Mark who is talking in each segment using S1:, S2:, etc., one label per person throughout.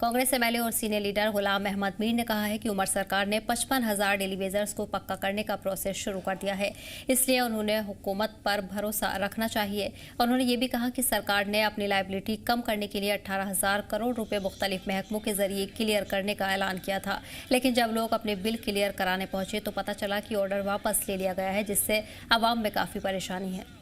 S1: Congress MLA और senior leader Ghulam Ahmad Mir ने कहा है कि उमर सरकार ने 55,000 डेली वेजर्स को पक्का करने का प्रोसेस शुरू कर दिया है, इसलिए उन्होंने हुकूमत पर भरोसा रखना चाहिए। उन्होंने ये भी कहा कि सरकार ने अपनी लायबिलिटी कम करने के लिए 18,000 करोड़ रुपए मुख्तलिफ महकमों के जरिए क्लियर करने का ऐलान किया था, लेकिन जब लोग अपने बिल क्लियर कराने पहुंचे तो पता चला कि ऑर्डर वापस ले लिया गया है, जिससे आवाम में काफ़ी परेशानी है।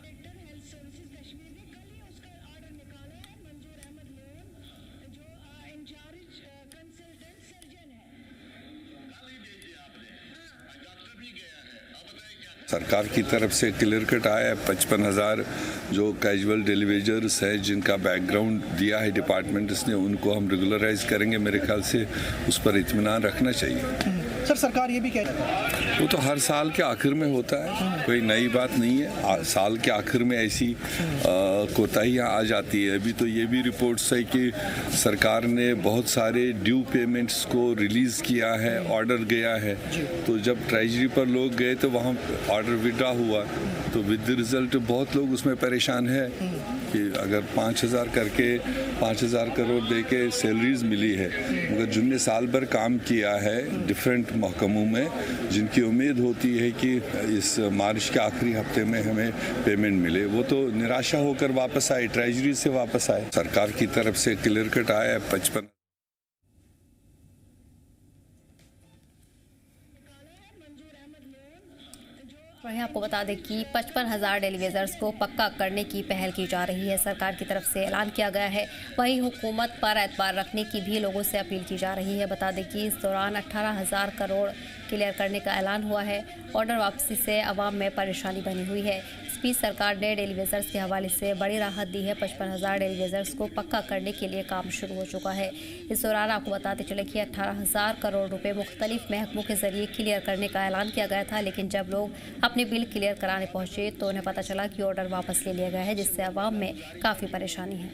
S2: सरकार की तरफ से क्लियर कट आया है 55,000 जो कैजुअल डेलीवेजर्स है जिनका बैकग्राउंड दिया है डिपार्टमेंट्स ने, उनको हम रेगुलराइज करेंगे। मेरे ख्याल से उस पर इत्मीनान रखना चाहिए।
S3: सर, सरकार ये भी कह रही है
S2: वो तो हर साल के आखिर में होता है, कोई नई बात नहीं है। साल के आखिर में ऐसी कोताहियाँ आ जाती है। अभी तो ये भी रिपोर्ट्स है कि सरकार ने बहुत सारे ड्यू पेमेंट्स को रिलीज़ किया है, ऑर्डर गया है। तो जब ट्रेजरी पर लोग गए तो वहाँ ऑर्डर विड्रॉ हुआ, तो विद द रिजल्ट बहुत लोग उसमें परेशान है कि अगर 5,000 करके 5,000 करोड़ दे के सैलरीज मिली है, मगर जिनने साल भर काम किया है डिफरेंट महकमों में, जिनकी उम्मीद होती है कि इस मार्च के आखिरी हफ्ते में हमें पेमेंट मिले, वो तो निराशा होकर वापस आए, ट्रेजरी से वापस आए। सरकार की तरफ से क्लियर कट आया है 55।
S1: वहीं आपको बता दें कि 55,000 डेलीवेजर्स को पक्का करने की पहल की जा रही है, सरकार की तरफ से ऐलान किया गया है। वहीं हुकूमत पर एतबार रखने की भी लोगों से अपील की जा रही है। बता दें कि इस दौरान 18,000 करोड़ क्लियर करने का ऐलान हुआ है। ऑर्डर वापसी से आवाम में परेशानी बनी हुई है। इस बीच सरकार ने डेलीवेजर्स के हवाले से बड़ी राहत दी है। 55,000 डेलीवेजर्स को पक्का करने के लिए काम शुरू हो चुका है। इस दौरान आपको बताते चले कि 18,000 करोड़ रुपए मुख्तलिफ महकमों के जरिए क्लियर करने का ऐलान किया गया था, लेकिन जब लोग अपने बिल क्लियर कराने पहुंचे तो उन्हें पता चला कि ऑर्डर वापस ले लिया गया है, जिससे आवाम में काफ़ी परेशानी है।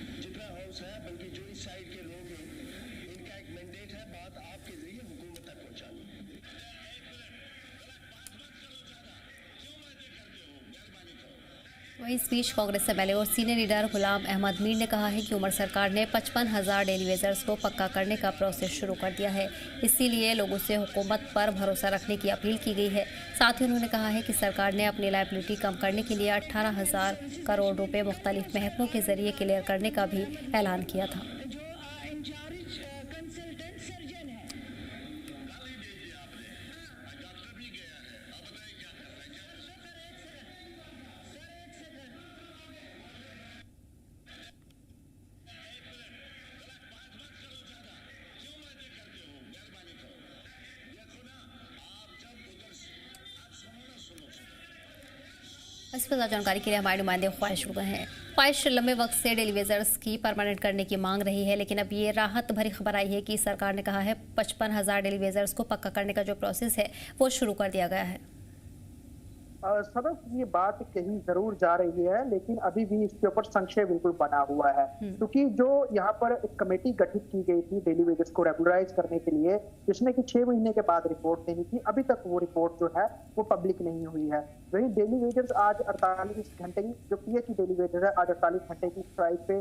S1: वहीं इस बीच कांग्रेस एमएलए और सीनियर लीडर गुलाम अहमद मीर ने कहा है कि उमर सरकार ने 55,000 डेलीवेजर्स को पक्का करने का प्रोसेस शुरू कर दिया है, इसीलिए लोगों से हुकूमत पर भरोसा रखने की अपील की गई है। साथ ही उन्होंने कहा है कि सरकार ने अपनी लायबिलिटी कम करने के लिए 18,000 करोड़ रुपए मुख्तलिफ महकमों के जरिए क्लियर करने का भी ऐलान किया था। इस पर जानकारी के लिए हमारे नुमाइंदे ख्वाहिश हो गए हैं। ख्वाहिश लंबे वक्त से डेलीवेजर्स की परमानेंट करने की मांग रही है, लेकिन अब ये राहत भरी खबर आई है कि सरकार ने कहा है 55,000 डेलीवेजर्स को पक्का करने का जो प्रोसेस है वो शुरू कर दिया गया है।
S3: सबक ये बात कही जरूर जा रही है, लेकिन अभी भी इसके ऊपर संशय बिल्कुल बना हुआ है, क्योंकि जो यहाँ पर एक कमेटी गठित की गई थी डेली वेजेस को रेगुलराइज करने के लिए, जिसने कि 6 महीने के बाद रिपोर्ट देनी थी, अभी तक वो रिपोर्ट जो है वो पब्लिक नहीं हुई है। वही डेली वेजर्स आज 48 घंटे की, जो पीएचई डेली वेजर है, आज 48 घंटे की स्ट्राइक पे,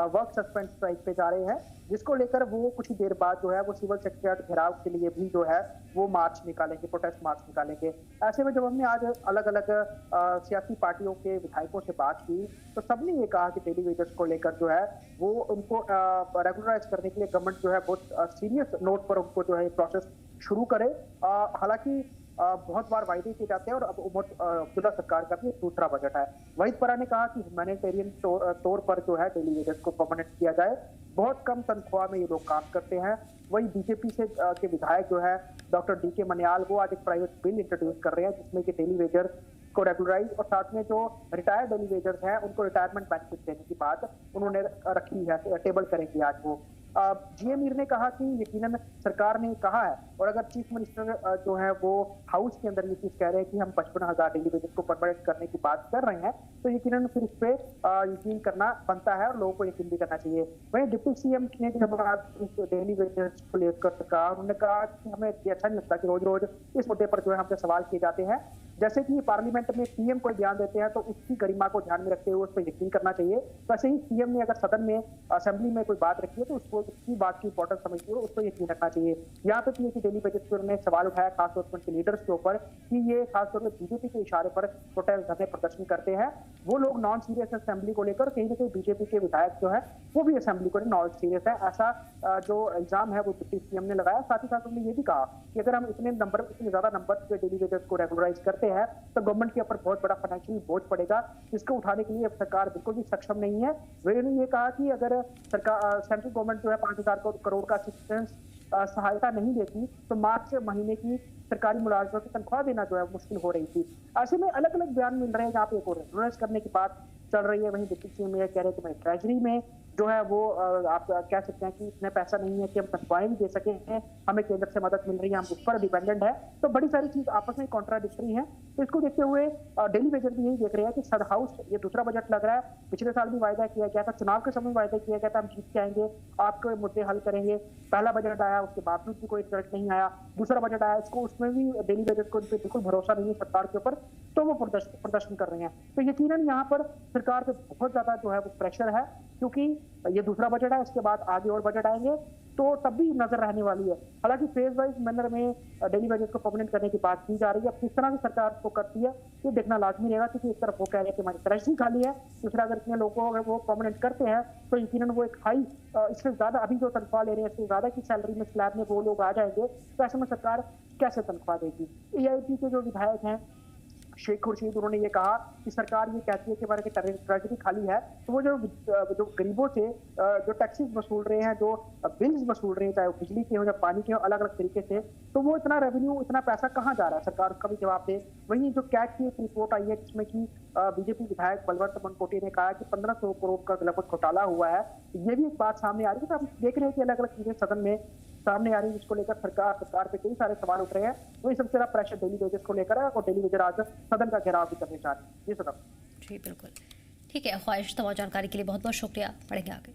S3: वर्क सस्पेंड स्ट्राइक पे जा रहे हैं, जिसको लेकर वो कुछ ही देर बाद जो है वो सिविल सेक्रेटरीट घेराव के लिए भी जो है वो मार्च निकालेंगे, प्रोटेस्ट मार्च निकालेंगे। ऐसे में जब हमने आज अलग अलग सियासी पार्टियों के विधायकों से बात की तो सबने ये कहा कि डेली वेजर्स को लेकर जो है वो उनको रेगुलराइज करने के लिए गवर्नमेंट जो है बहुत सीरियस नोट पर उनको जो है प्रोसेस शुरू करे। हालांकि बहुत बार वायदे किए जाते हैं और अब अब्दुल्ला सरकार का भी दूसरा बजट है। वहीद परा ने कहा कि ह्यूमैनिटेरियन तौर पर जो है डेली वेजर्स को परमानेंट किया जाए। बहुत कम तनख्वाह में ये लोग काम करते हैं। वही बीजेपी से के विधायक जो है डॉक्टर डीके मनियाल, वो आज एक प्राइवेट बिल इंट्रोड्यूस कर रहे हैं जिसमें कि डेली वेजर्स को रेगुलराइज और साथ में जो रिटायर्ड डेली वेजर्स हैं उनको रिटायरमेंट बेनिफिट देने की बात उन्होंने रखी है, टेबल करेंगे आज वो। जीएम मीर ने कहा कि यकीनन सरकार ने कहा है, और अगर चीफ मिनिस्टर जो है वो हाउस के अंदर ये चीज कह रहे हैं कि हम 55,000 डेली वेजेस को परमानेंट करने की बात कर रहे हैं, तो यकीनन फिर इस पे यकीन करना बनता है और लोगों को यकीन भी करना चाहिए। वहीं डिप्टी सीएम ने जब डेली वेजेस को लेकर कहा, उन्होंने कहा कि हमें अच्छा नहीं लगता कि रोज रोज इस मुद्दे पर जो है हमसे सवाल किए जाते हैं। जैसे कि पार्लियामेंट में पीएम कोई बयान देते हैं तो उसकी गरिमा को ध्यान में रखते हुए उस पर यकीन करना चाहिए। वैसे ही सीएम ने अगर सदन में असेंबली में कोई बात रखी है तो उसको उसकी बात की इंपॉर्टेंस समझते हुए उस पर यकीन रखना चाहिए। यहाँ तक कि डेली बजट पर उन्होंने सवाल उठाया खासतौर पर उनके लीडर्स के ऊपर कि ये खासतौर पर बीजेपी के इशारे पर प्रोटेस्ट धरने प्रदर्शन करते हैं। वो लोग नॉन सीरियस असेंबली को लेकर, कहीं ना कहीं बीजेपी के विधायक जो है वो भी असेंबली को नॉन सीरियस है, ऐसा जो इल्जाम है वो डिप्टी सीएम ने लगाया। साथ ही साथ उन्होंने ये भी कहा कि अगर हम इतने ज्यादा नंबर पे डेली वेजेस को रेगुलराइज करते हैं तो गवर्नमेंट के ऊपर बहुत बड़ा फाइनेंशियल बोझ पड़ेगा, जिसको उठाने के लिए अब सरकार बिल्कुल भी सक्षम नहीं है। उन्होंने ये कहा कि अगर सरकार सेंट्रल गवर्नमेंट जो है 5,000 करोड़ का असिस्टेंस सहायता नहीं देती तो मार्च महीने की सरकारी मुलाजमों की तनख्वाह देना जो है मुश्किल हो रही थी। ऐसे में अलग अलग बयान मिल रहे हैं जहाँ पे एक और रेगुलराइज करने की बात चल रही है। वहीं डिप्टी सीएम ये कह रहे हैं कि मैं ट्रेजरी में जो है वो आप कह सकते हैं कि इतने पैसा नहीं है कि हम तनख्वाहें भी दे सके हैं, हमें केंद्र से मदद मिल रही है, हम उस पर डिपेंडेंट है। तो बड़ी सारी चीज आपस में कॉन्ट्राडिक्टरी है। तो इसको देखते हुए डेली वेजर भी यही देख रहे हैं कि सद हाउस ये दूसरा बजट लग रहा है। पिछले साल भी वायदा किया गया था, चुनाव के समय वायदा किया गया था हम जीत के आएंगे, आपके मुद्दे हल करेंगे। पहला बजट आया, उसके बावजूद भी कोई रिजल्ट नहीं आया। दूसरा बजट आया, इसको उसमें भी डेली वेजर को बिल्कुल भरोसा नहीं है सरकार के ऊपर, तो वो प्रदर्शन कर रहे हैं। तो यकीनन यहाँ पर सरकार पे बहुत ज्यादा जो है वो प्रेशर है, क्योंकि ये दूसरा बजट है, इसके बाद आगे और बजट आएंगे तो तब भी नजर रहने वाली है। हालांकि फेज वाइज मैनर में डेली बजट को परमानेंट करने की बात की जा रही है। अब किस तरह से सरकार को करती है ये देखना लाजमी रहेगा, क्योंकि एक तरफ वो कह रहे हैं कि हमारी ट्रेजरी खाली है, दूसरा अगर इतने लोगों को अगर वो परमानेंट करते हैं तो यकीनन वो एक हाई इससे ज्यादा अभी जो तनख्वाह ले रहे हैं इससे ज्यादा की सैलरी में स्लैब में वो लोग आ जाएंगे, तो ऐसे में सरकार कैसे तनख्वाह देगी। एआईपी के जो विधायक हैं शेख खुर्शीद, उन्होंने ये कहा कि सरकार ये कहती है कि हमारे ट्रेजरी खाली है, तो वो जो गरीबों से जो टैक्सेस वसूल रहे हैं, जो बिल्स वसूल रहे हैं, चाहे वो बिजली के हो या पानी के हो, अलग अलग तरीके से, तो वो इतना रेवेन्यू इतना पैसा कहाँ जा रहा है, सरकार उसका भी जवाब दे। वहीं जो कैट की एक रिपोर्ट आई है जिसमें कि बीजेपी विधायक बलवंत मनकोटिया ने कहा कि 1500 करोड़ का लगभग घोटाला हुआ है, ये भी एक बात सामने आ रही है। तो हम देख रहे हैं कि अलग अलग चीजें सदन में सामने आ रही है, जिसको लेकर सरकार पे कई सारे सवाल उठ रहे हैं। वही सबसे बड़ा प्रेशर डेली वेजेस को लेकर है और डेली वेजर आज सदन का घेराव भी करने जा रहे हैं। जी सदन।
S1: जी बिल्कुल ठीक है, ख्वाहिश तमाम जानकारी के लिए बहुत बहुत शुक्रिया, पढ़ेंगे आगे।